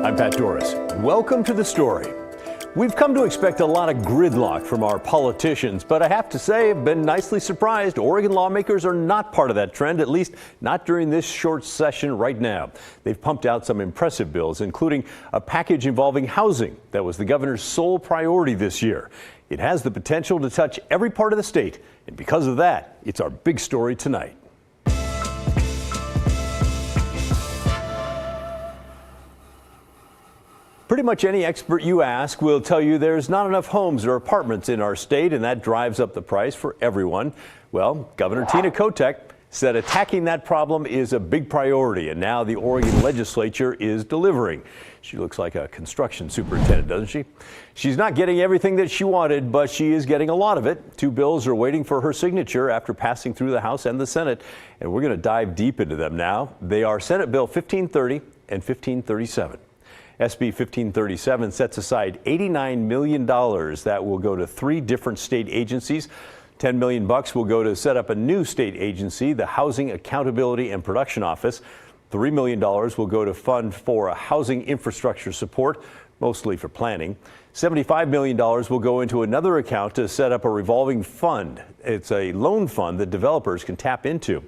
I'm Pat Doris. Welcome to The Story. We've come to expect a lot of gridlock from our politicians, but I have to say I've been nicely surprised. Oregon lawmakers are not part of that trend, at least not during this short session right now. They've pumped out some impressive bills, including a package involving housing that was the governor's sole priority this year. It has the potential to touch every part of the state, and because of that, it's our big story tonight. Pretty much any expert you ask will tell you there's not enough homes or apartments in our state, and that drives up the price for everyone. Well, Governor Tina Kotek said attacking that problem is a big priority, and now the Oregon Legislature is delivering. She looks like a construction superintendent, doesn't she? She's not getting everything that she wanted, but she is getting a lot of it. Two bills are waiting for her signature after passing through the House and the Senate, and we're going to dive deep into them now. They are Senate Bill 1530 and 1537. SB 1537 sets aside $89 million that will go to three different state agencies. $10 million will go to set up a new state agency, the Housing Accountability and Production Office. $3 million will go to fund for a housing infrastructure support, mostly for planning. $75 million will go into another account to set up a revolving fund. It's a loan fund that developers can tap into.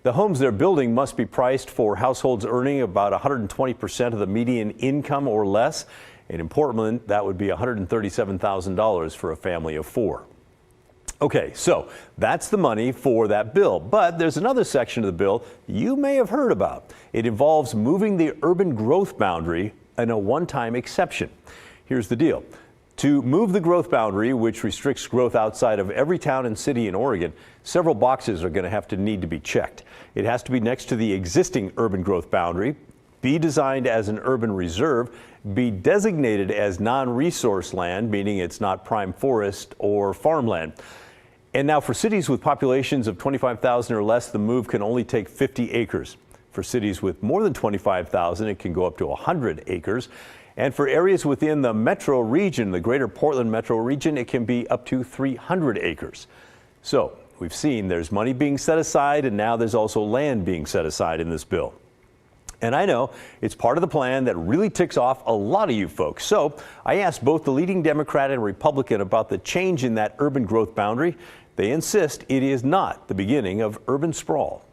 The homes they're building must be priced for households earning about 120% of the median income or less. And in Portland, that would be $137,000 for a family of four. Okay, so that's the money for that bill. But there's another section of the bill you may have heard about. It involves moving the urban growth boundary and a one-time exception. Here's the deal. To move the growth boundary, which restricts growth outside of every town and city in Oregon, several boxes are going to need to be checked. It has to be next to the existing urban growth boundary, be designed as an urban reserve, be designated as non-resource land, meaning it's not prime forest or farmland. And now for cities with populations of 25,000 or less, the move can only take 50 acres. For cities with more than 25,000, it can go up to 100 acres. And for areas within the metro region, the greater Portland metro region, it can be up to 300 acres. So we've seen there's money being set aside, and now there's also land being set aside in this bill. And I know it's part of the plan that really ticks off a lot of you folks. So I asked both the leading Democrat and Republican about the change in that urban growth boundary. They insist it is not the beginning of urban sprawl.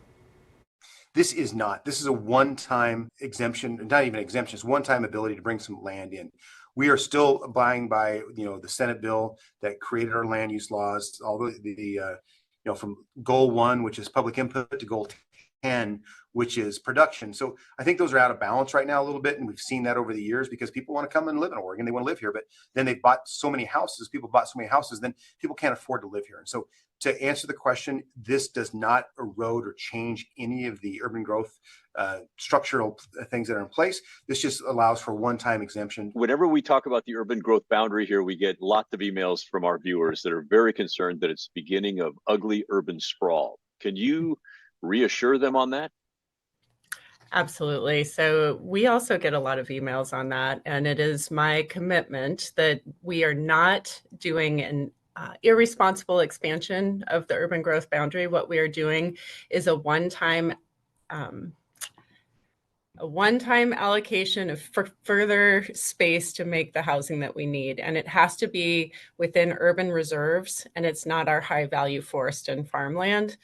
This is not. This is a one-time exemption, not even exemption, it's one-time ability to bring some land in. We are still abiding by, the Senate bill that created our land use laws, all the from goal 1, which is public input, to goal 10, which is production. So I think those are out of balance right now a little bit, and we've seen that over the years because people want to come and live in Oregon. They want to live here, but then they've bought so many houses. People bought so many houses, then people can't afford to live here. And so to answer the question, this does not erode or change any of the urban growth structural things that are in place. This just allows for one-time exemption. Whenever we talk about the urban growth boundary here, we get lots of emails from our viewers that are very concerned that it's the beginning of ugly urban sprawl. Can you reassure them on that? Absolutely. So we also get a lot of emails on that, and it is my commitment that we are not doing an irresponsible expansion of the urban growth boundary. What we are doing is a one-time allocation of further space to make the housing that we need, and it has to be within urban reserves, and it's not our high-value forest and farmland.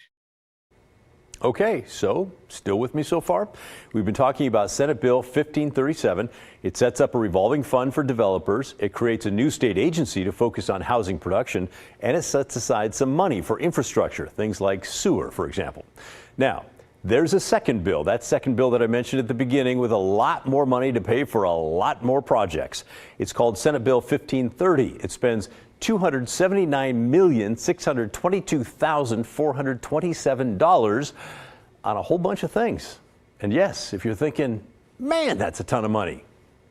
Okay, so still with me so far? We've been talking about Senate Bill 1537. It sets up a revolving fund for developers. It creates a new state agency to focus on housing production, and it sets aside some money for infrastructure, things like sewer, for example. Now, there's a second bill, that second bill that I mentioned at the beginning, with a lot more money to pay for a lot more projects. It's called Senate Bill 1530. It spends $279,622,427 on a whole bunch of things. And yes, if you're thinking, man, that's a ton of money,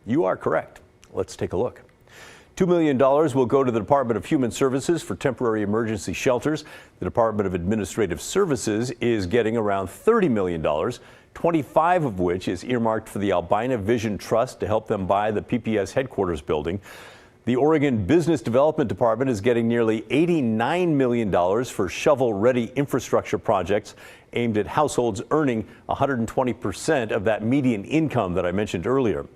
you are correct. Let's take a look. $2 million will go to the Department of Human Services for temporary emergency shelters. The Department of Administrative Services is getting around $30 million, 25 of which is earmarked for the Albina Vision Trust to help them buy the PPS headquarters building. The Oregon Business Development Department is getting nearly $89 million for shovel-ready infrastructure projects aimed at households earning 120% of that median income that I mentioned earlier.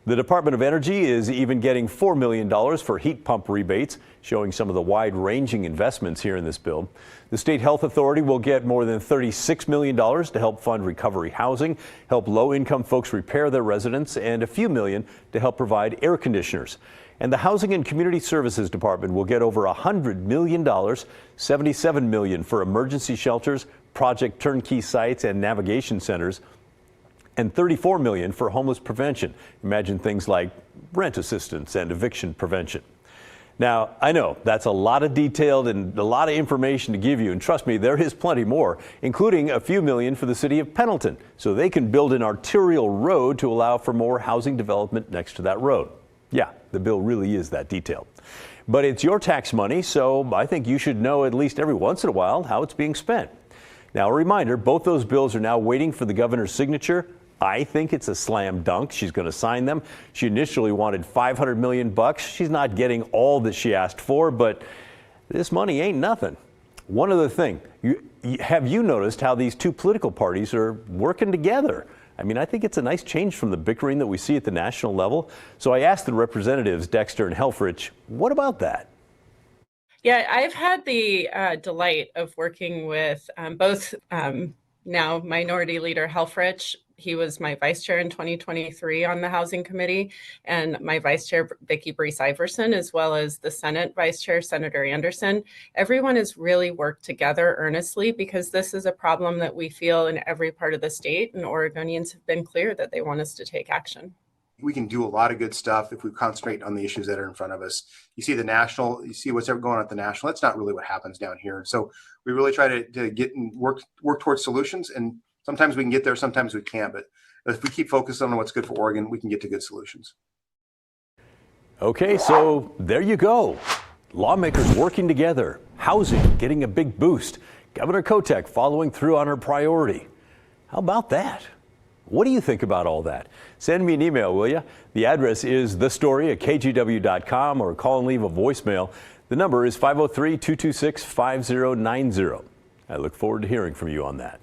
The Department of Energy is even getting $4 million for heat pump rebates, showing some of the wide-ranging investments here in this bill. The State Health Authority will get more than $36 million to help fund recovery housing, help low-income folks repair their residence, and a few million to help provide air conditioners. And the Housing and Community Services Department will get over $100 million, $77 million for emergency shelters, project turnkey sites, and navigation centers, and $34 million for homeless prevention. Imagine things like rent assistance and eviction prevention. Now, I know that's a lot of detailed and a lot of information to give you, and trust me, there is plenty more, including a few million for the city of Pendleton, so they can build an arterial road to allow for more housing development next to that road. Yeah, the bill really is that detailed. But it's your tax money, so I think you should know at least every once in a while how it's being spent. Now, a reminder, both those bills are now waiting for the governor's signature. I think it's a slam dunk. She's going to sign them. She initially wanted $500 million. She's not getting all that she asked for, but this money ain't nothing. One other thing, have you noticed how these two political parties are working together? I mean, I think it's a nice change from the bickering that we see at the national level. So I asked the representatives, Dexter and Helfrich, what about that? Yeah, I've had the delight of working with both now Minority Leader Helfrich. He was my vice chair in 2023 on the Housing Committee, and my vice chair, Vicki Brees-Iverson, as well as the Senate vice chair, Senator Anderson. Everyone has really worked together earnestly because this is a problem that we feel in every part of the state, and Oregonians have been clear that they want us to take action. We can do a lot of good stuff if we concentrate on the issues that are in front of us. You see the national, you see what's ever going on at the national. That's not really what happens down here. So we really try to get and work towards solutions. And sometimes we can get there, sometimes we can't. But if we keep focused on what's good for Oregon, we can get to good solutions. Okay, so there you go. Lawmakers working together, housing getting a big boost, Governor Kotek following through on her priority. How about that? What do you think about all that? Send me an email, will you? The address is thestory@kgw.com, or call and leave a voicemail. The number is 503-226-5090. I look forward to hearing from you on that.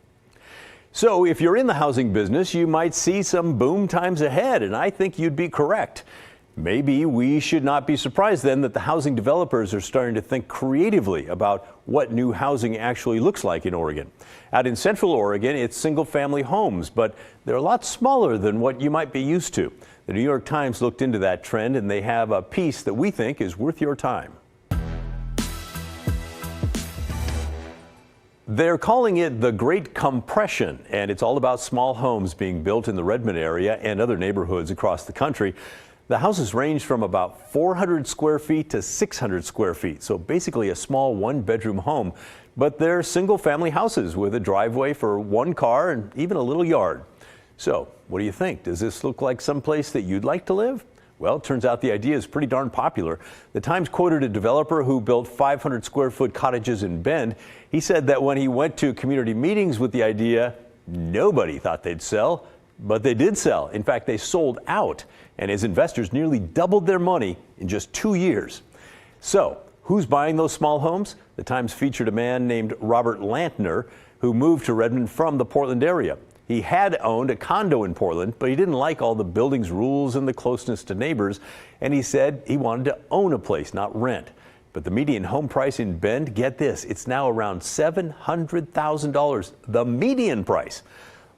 So if you're in the housing business, you might see some boom times ahead, and I think you'd be correct. Maybe we should not be surprised then that the housing developers are starting to think creatively about what new housing actually looks like in Oregon. Out in Central Oregon, it's single-family homes, but they're a lot smaller than what you might be used to. The New York Times looked into that trend, and they have a piece that we think is worth your time. They're calling it the Great Compression, and it's all about small homes being built in the Redmond area and other neighborhoods across the country. The houses range from about 400 square feet to 600 square feet, so basically a small one-bedroom home. But they're single-family houses with a driveway for one car and even a little yard. So, what do you think? Does this look like someplace that you'd like to live? Well, it turns out the idea is pretty darn popular. The Times quoted a developer who built 500 square foot cottages in Bend. He said that when he went to community meetings with the idea, nobody thought they'd sell, but they did sell. In fact, they sold out, and his investors nearly doubled their money in just 2 years. So, who's buying those small homes? The Times featured a man named Robert Lantner who moved to Redmond from the Portland area. He had owned a condo in Portland, but he didn't like all the building's rules and the closeness to neighbors, and he said he wanted to own a place, not rent. But the median home price in Bend, get this, it's now around $700,000, the median price.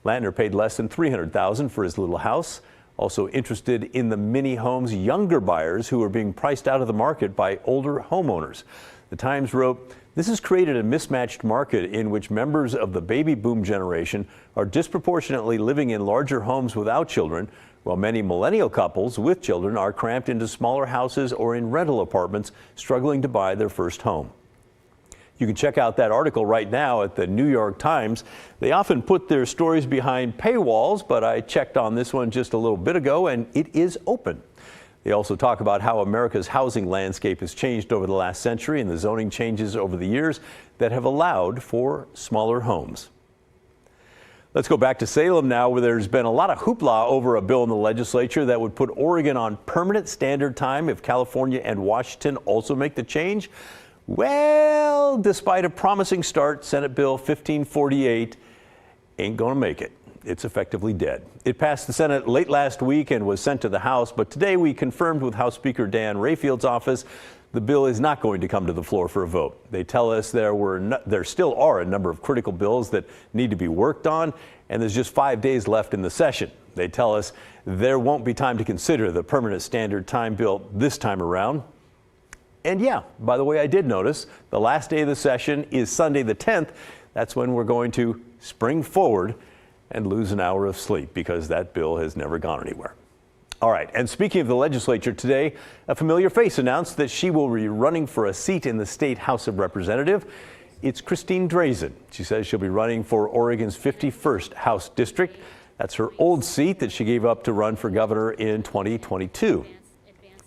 Lantner paid less than $300,000 for his little house. Also interested in the mini homes, younger buyers who are being priced out of the market by older homeowners. The Times wrote, "This has created a mismatched market in which members of the baby boom generation are disproportionately living in larger homes without children, while many millennial couples with children are cramped into smaller houses or in rental apartments, struggling to buy their first home." You can check out that article right now at the New York Times. They often put their stories behind paywalls, but I checked on this one just a little bit ago, and it is open. They also talk about how America's housing landscape has changed over the last century and the zoning changes over the years that have allowed for smaller homes. Let's go back to Salem now, where there's been a lot of hoopla over a bill in the legislature that would put Oregon on permanent standard time if California and Washington also make the change. Well, despite a promising start, Senate Bill 1548 ain't going to make it. it's effectively dead. It passed the Senate late last week and was sent to the House, but today we confirmed with House Speaker Dan Rayfield's office the bill is not going to come to the floor for a vote. They tell us there still are a number of critical bills that need to be worked on, and there's just 5 days left in the session. They tell us there won't be time to consider the permanent standard time bill this time around. And yeah, by the way, I did notice the last day of the session is Sunday the 10th. That's when we're going to spring forward and lose an hour of sleep because that bill has never gone anywhere. All right, and speaking of the legislature today, a familiar face announced that she will be running for a seat in the state House of Representatives. It's Christine Drazen. She says she'll be running for Oregon's 51st House District. That's her old seat that she gave up to run for governor in 2022.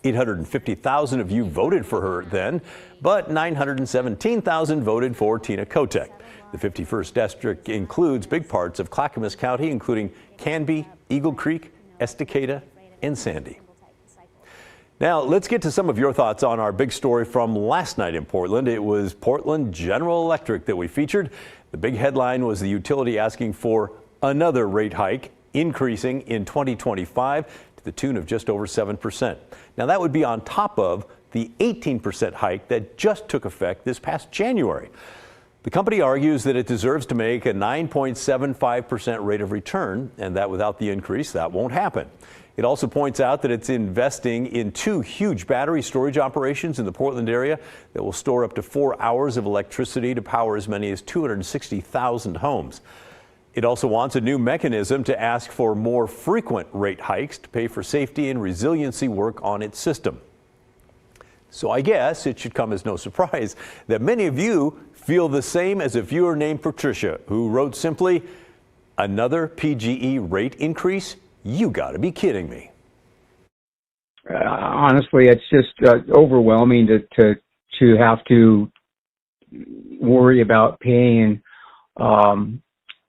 850,000 of you voted for her then, but 917,000 voted for Tina Kotek. The 51st district includes big parts of Clackamas County, including Canby, Eagle Creek, Estacada, and Sandy. Now, let's get to some of your thoughts on our big story from last night in Portland. It was Portland General Electric that we featured. The big headline was the utility asking for another rate hike, increasing in 2025 to the tune of just over 7%. Now, that would be on top of the 18% hike that just took effect this past January. The company argues that it deserves to make a 9.75% rate of return, and that without the increase, that won't happen. It also points out that it's investing in 2 huge battery storage operations in the Portland area that will store up to 4 hours of electricity to power as many as 260,000 homes. It also wants a new mechanism to ask for more frequent rate hikes to pay for safety and resiliency work on its system. So I guess it should come as no surprise that many of you feel the same as a viewer named Patricia, who wrote simply, "Another PGE rate increase? You got to be kidding me." Honestly, it's just overwhelming to have to worry about paying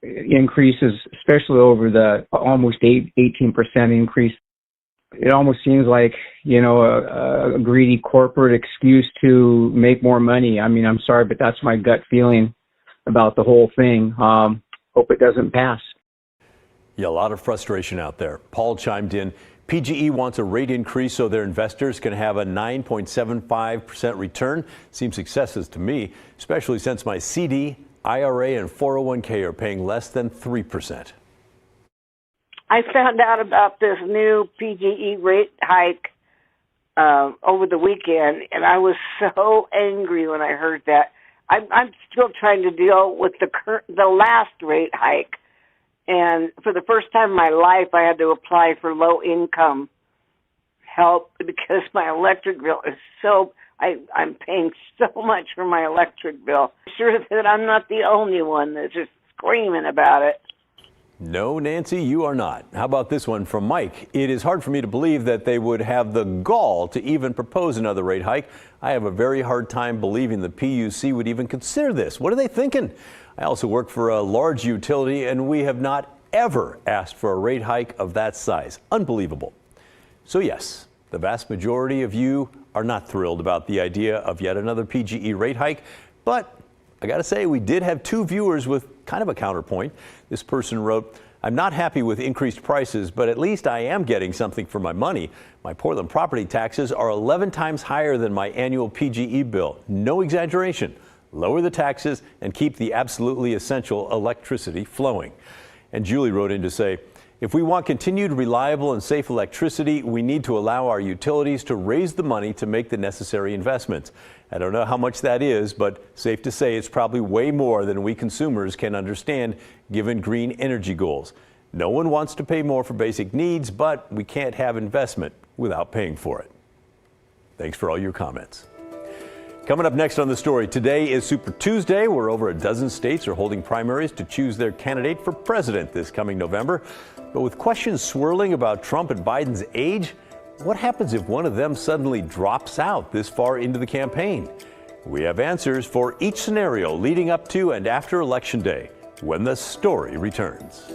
increases, especially over the almost 18% increase. It almost seems like, a greedy corporate excuse to make more money. I mean, I'm sorry, but that's my gut feeling about the whole thing. Hope it doesn't pass. Yeah, a lot of frustration out there. Paul chimed in. PGE wants a rate increase so their investors can have a 9.75% return. Seems excessive to me, especially since my CD, IRA, and 401k are paying less than 3%. I found out about this new PGE rate hike over the weekend, and I was so angry when I heard that. I'm still trying to deal with the last rate hike. And for the first time in my life, I had to apply for low-income help because my electric bill is I'm paying so much for my electric bill. I'm sure that I'm not the only one that's just screaming about it. No, Nancy, you are not. How about this one from Mike? It is hard for me to believe that they would have the gall to even propose another rate hike. I have a very hard time believing the PUC would even consider this. What are they thinking? I also work for a large utility, and we have not ever asked for a rate hike of that size. Unbelievable. So yes, the vast majority of you are not thrilled about the idea of yet another PGE rate hike, but I got to say, we did have 2 viewers with kind of a counterpoint. This person wrote, "I'm not happy with increased prices, but at least I am getting something for my money. My Portland property taxes are 11 times higher than my annual PGE bill. No exaggeration. Lower the taxes and keep the absolutely essential electricity flowing." And Julie wrote in to say, "If we want continued reliable and safe electricity, we need to allow our utilities to raise the money to make the necessary investments." I don't know how much that is, but safe to say it's probably way more than we consumers can understand given green energy goals. No one wants to pay more for basic needs, but we can't have investment without paying for it. Thanks for all your comments. Coming up next on The Story, today is Super Tuesday, where over a dozen states are holding primaries to choose their candidate for president this coming November. But with questions swirling about Trump and Biden's age, what happens if one of them suddenly drops out this far into the campaign? We have answers for each scenario leading up to and after Election Day when The Story returns.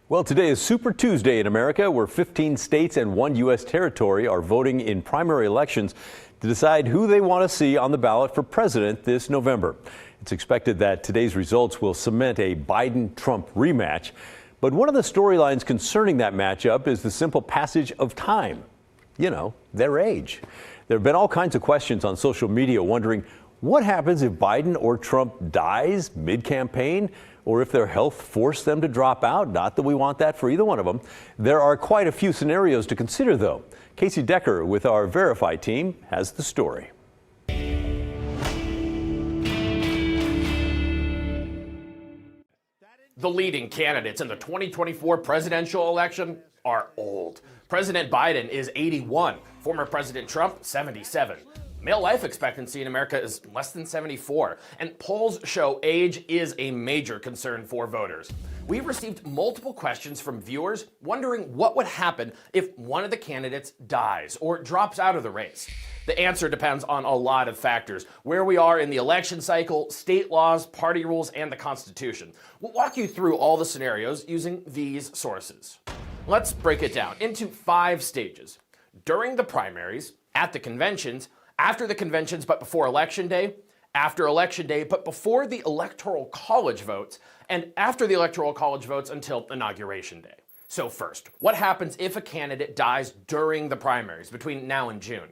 Well, today is Super Tuesday in America, where 15 states and 1 U.S. territory are voting in primary elections to decide who they want to see on the ballot for president this November. It's expected that today's results will cement a Biden-Trump rematch. But one of the storylines concerning that matchup is the simple passage of time. You know, their age. There have been all kinds of questions on social media wondering what happens if Biden or Trump dies mid-campaign, or if their health forced them to drop out. Not that we want that for either one of them. There are quite a few scenarios to consider, though. Casey Decker with our Verify team has the story. The leading candidates in the 2024 presidential election are old. President Biden is 81, former President Trump 77. Male life expectancy in America is less than 74, and polls show age is a major concern for voters. We've received multiple questions from viewers wondering what would happen if one of the candidates dies or drops out of the race. The answer depends on a lot of factors: where we are in the election cycle, state laws, party rules, and the Constitution. We'll walk you through all the scenarios using these sources. Let's break it down into 5 stages: during the primaries, at the conventions, after the conventions but before Election Day, after Election Day but before the Electoral College votes, and after the Electoral College votes until Inauguration Day. So first, what happens if a candidate dies during the primaries between now and June?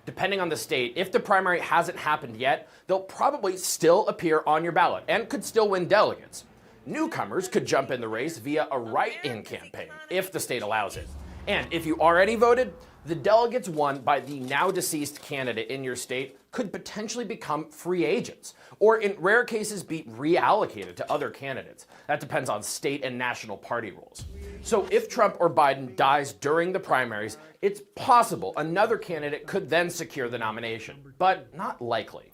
Depending on the state, if the primary hasn't happened yet, they'll probably still appear on your ballot and could still win delegates. Newcomers could jump in the race via a write-in campaign, if the state allows it. And if you already voted, the delegates won by the now deceased candidate in your state could potentially become free agents, or in rare cases be reallocated to other candidates. That depends on state and national party rules. So if Trump or Biden dies during the primaries, it's possible another candidate could then secure the nomination, but not likely.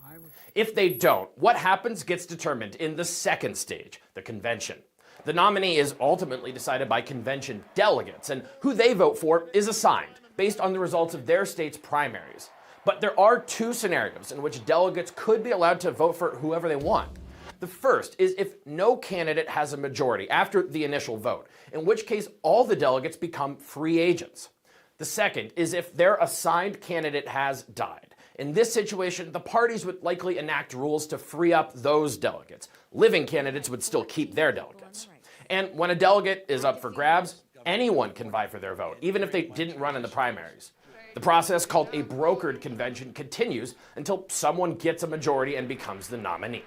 If they don't, what happens gets determined in the second stage, the convention. The nominee is ultimately decided by convention delegates, and who they vote for is assigned based on the results of their state's primaries. But there are 2 scenarios in which delegates could be allowed to vote for whoever they want. The first is if no candidate has a majority after the initial vote, in which case all the delegates become free agents. The second is if their assigned candidate has died. In this situation, the parties would likely enact rules to free up those delegates. Living candidates would still keep their delegates. And when a delegate is up for grabs, anyone can vie for their vote, even if they didn't run in the primaries. The process, called a brokered convention, continues until someone gets a majority and becomes the nominee.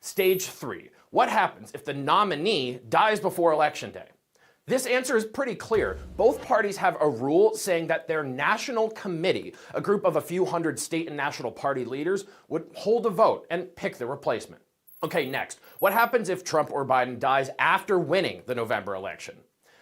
Stage 3. What happens if the nominee dies before Election Day? This answer is pretty clear. Both parties have a rule saying that their national committee, a group of a few hundred state and national party leaders, would hold a vote and pick the replacement. Okay, next. What happens if Trump or Biden dies after winning the November election?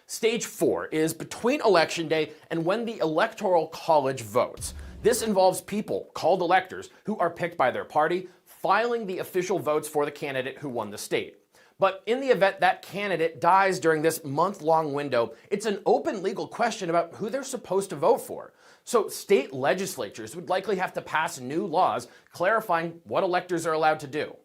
Stage 4 is between Election Day and when the Electoral College votes. This involves people, called electors, who are picked by their party, filing the official votes for the candidate who won the state. But in the event that candidate dies during this month-long window, it's an open legal question about who they're supposed to vote for. So state legislatures would likely have to pass new laws clarifying what electors are allowed to do.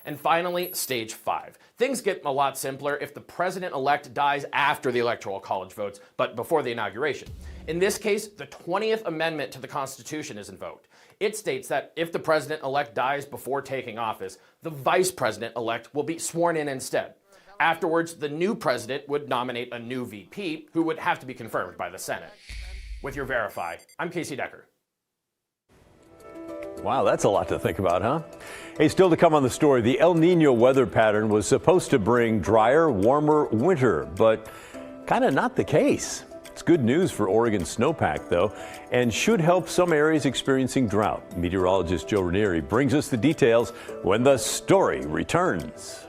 And finally, stage 5. Things get a lot simpler if the president-elect dies after the Electoral College votes, but before the inauguration. In this case, the 20th Amendment to the Constitution is invoked. It states that if the president-elect dies before taking office, the vice president-elect will be sworn in instead. Afterwards, the new president would nominate a new VP, who would have to be confirmed by the Senate. With your Verify, I'm Casey Decker. Wow, that's a lot to think about, huh? Hey, still to come on the story, the El Nino weather pattern was supposed to bring drier, warmer winter, but kind of not the case. It's good news for Oregon's snowpack, though, and should help some areas experiencing drought. Meteorologist Joe Ranieri brings us the details when the story returns.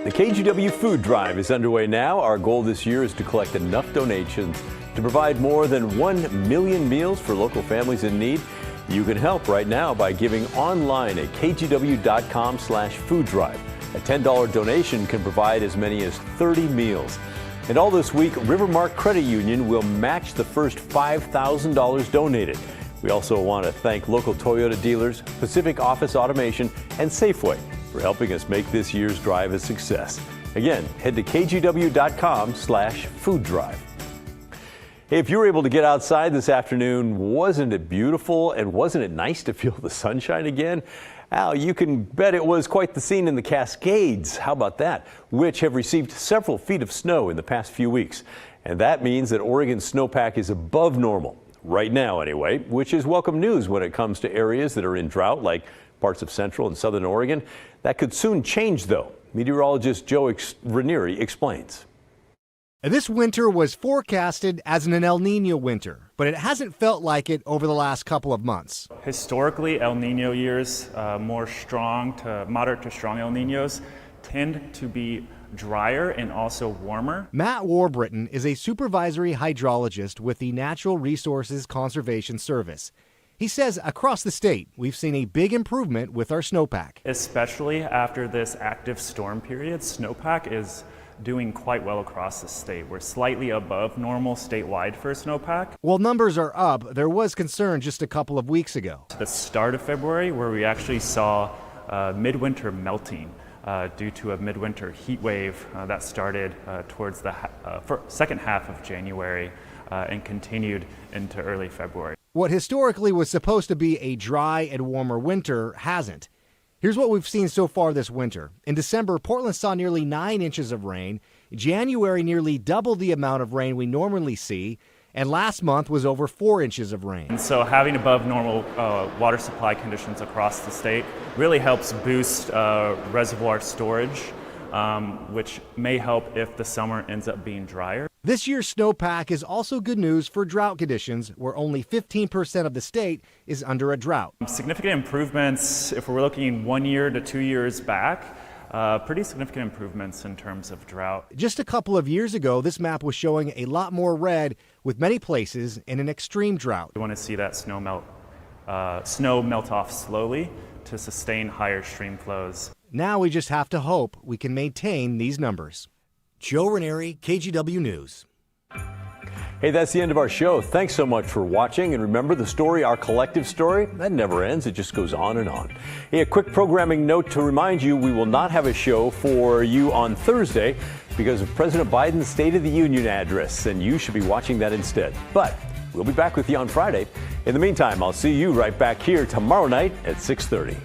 The KGW Food Drive is underway now. Our goal this year is to collect enough donations to provide more than 1 million meals for local families in need. You can help right now by giving online at kgw.com/food drive. A $10 donation can provide as many as 30 meals. And all this week, Rivermark Credit Union will match the first $5,000 donated. We also want to thank local Toyota dealers, Pacific Office Automation, and Safeway for helping us make this year's drive a success. Again, head to kgw.com/food drive. Hey, if you were able to get outside this afternoon, wasn't it beautiful and wasn't it nice to feel the sunshine again? Al, you can bet it was quite the scene in the Cascades. How about that? Which have received several feet of snow in the past few weeks. And that means that Oregon's snowpack is above normal, right now anyway, which is welcome news when it comes to areas that are in drought, like parts of central and southern Oregon. That could soon change, though. Meteorologist Joe Ranieri explains. This winter was forecasted as an El Nino winter, but it hasn't felt like it over the last couple of months. Historically, El Nino years, more strong to moderate to strong El Ninos, tend to be drier and also warmer. Matt Warburton is a supervisory hydrologist with the Natural Resources Conservation Service. He says across the state, we've seen a big improvement with our snowpack. Especially after this active storm period, snowpack is doing quite well across the state. We're slightly above normal statewide for snowpack. While numbers are up, there was concern just a couple of weeks ago. The start of February, where we actually saw midwinter melting due to a midwinter heat wave that started towards the second half of January and continued into early February. What historically was supposed to be a dry and warmer winter hasn't. Here's what we've seen so far this winter. In December, Portland saw nearly 9 inches of rain. January, nearly double the amount of rain we normally see. And last month was over 4 inches of rain. And so having above normal water supply conditions across the state really helps boost reservoir storage, which may help if the summer ends up being drier. This year's snowpack is also good news for drought conditions, where only 15% of the state is under a drought. Significant improvements, if we're looking 1 year to 2 years back, pretty significant improvements in terms of drought. Just a couple of years ago, this map was showing a lot more red, with many places in an extreme drought. We want to see that snow melt off slowly to sustain higher stream flows. Now we just have to hope we can maintain these numbers. Joe Ranieri, KGW News. Hey, that's the end of our show. Thanks so much for watching. And remember, the story, our collective story, that never ends. It just goes on and on. Hey, a quick programming note to remind you, we will not have a show for you on Thursday because of President Biden's State of the Union address, and you should be watching that instead. But we'll be back with you on Friday. In the meantime, I'll see you right back here tomorrow night at 6:30.